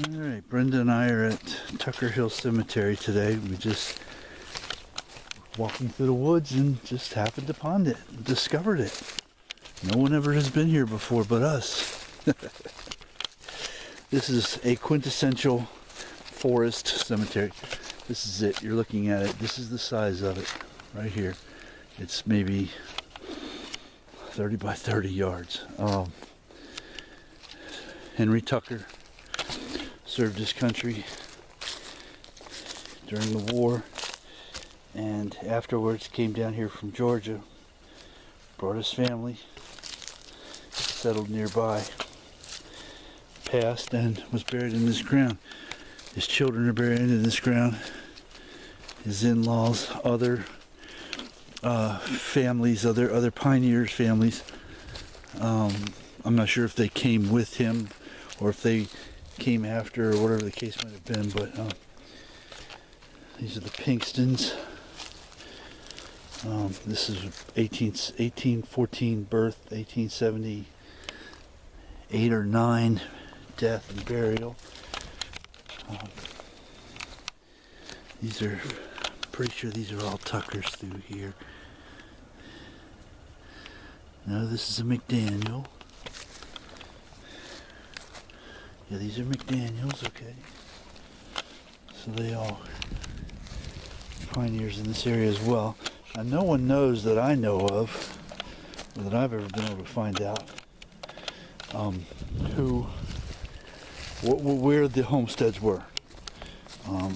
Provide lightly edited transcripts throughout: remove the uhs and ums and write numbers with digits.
Alright, Brenda and I are at Tucker Hill Cemetery today. We just walking through the woods and just happened upon it, discovered it. No one ever has been here before but us. This is a quintessential forest cemetery. This is it. You're looking at it. This is the size of it right here. It's maybe 30 by 30 yards. Henry Tucker served his country during the war, and afterwards came down here from Georgia, brought his family, settled nearby, passed, and was buried in this ground. His children are buried in this ground, his in-laws, other families, other pioneers' families. I'm not sure if they came with him or if they came after, or whatever the case might have been, but these are the Pinkstons. This is 1814 birth, 1878 or 9 death and burial. These are, pretty sure these are all Tuckers through here. No, this is a McDaniel. Yeah, these are McDaniels, okay. So they all pioneers in this area as well. Now, no one knows that I know of, or that I've ever been able to find out, where the homesteads were.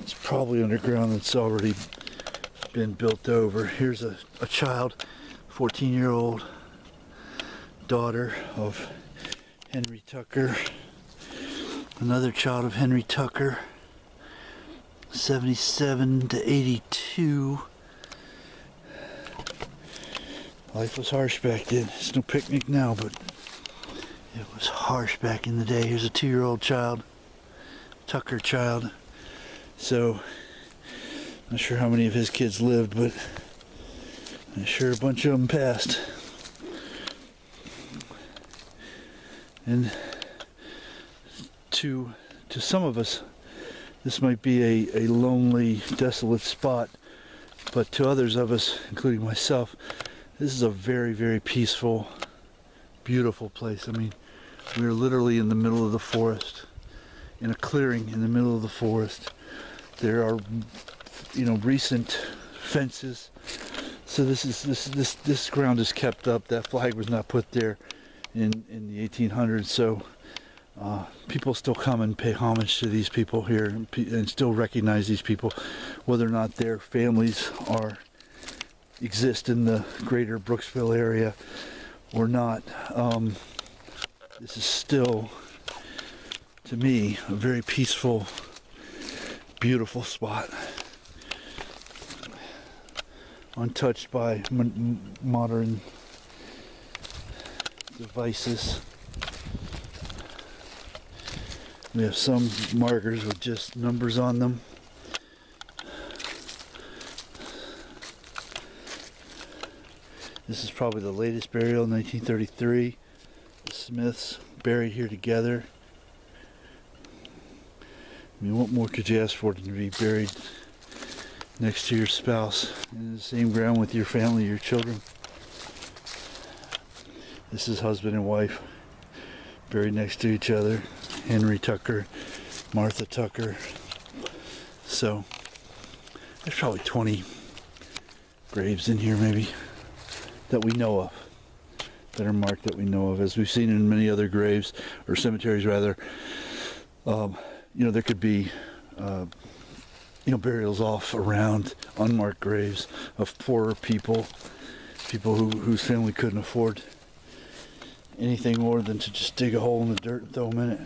It's probably underground. It's already been built over. Here's a child, 14-year-old daughter of Henry Tucker. Another child of Henry Tucker, 77 to 82. Life was harsh back then. It's no picnic now, but it was harsh back in the day. Here's a 2-year-old child, Tucker child. So, not sure how many of his kids lived, but I'm sure a bunch of them passed. And to some of us, this might be a lonely, desolate spot, but to others of us, including myself, this is a very, very peaceful, beautiful place. I mean, we're literally in the middle of the forest, in a clearing in the middle of the forest. There are, recent fences. So this ground is kept up. That flag was not put there in the 1800s. So people still come and pay homage to these people here, and still recognize these people, whether or not their families exist in the greater Brooksville area or not. This is still, to me, a very peaceful, beautiful spot, untouched by modern devices. We have some markers with just numbers on them. This is probably the latest burial, in 1933. The Smiths buried here together. I mean, what more could you ask for than to be buried next to your spouse in the same ground with your family, your children? This is husband and wife buried next to each other. Henry Tucker, Martha Tucker. So there's probably 20 graves in here, maybe, that we know of, that are marked, that we know of, as we've seen in many other graves, or cemeteries rather. There could be burials off around unmarked graves of poorer people whose family couldn't afford anything more than to just dig a hole in the dirt and throw them in it,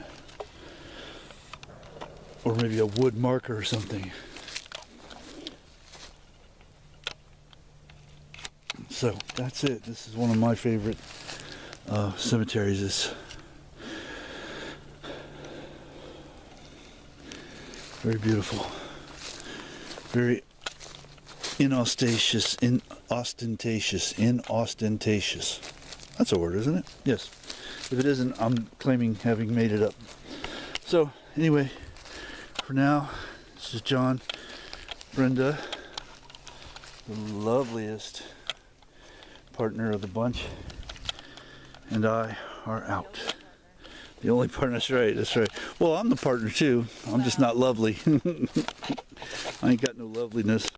or maybe a wood marker or something. So that's it. This is one of my favorite cemeteries. It's very beautiful, very inostentatious. That's a word, isn't it? Yes. If it isn't, I'm claiming having made it up. So Anyway, for now, this is John, Brenda, the loveliest partner of the bunch, and I are out. The only partner, that's right, that's right. Well, I'm the partner too. I'm just not lovely. I ain't got no loveliness.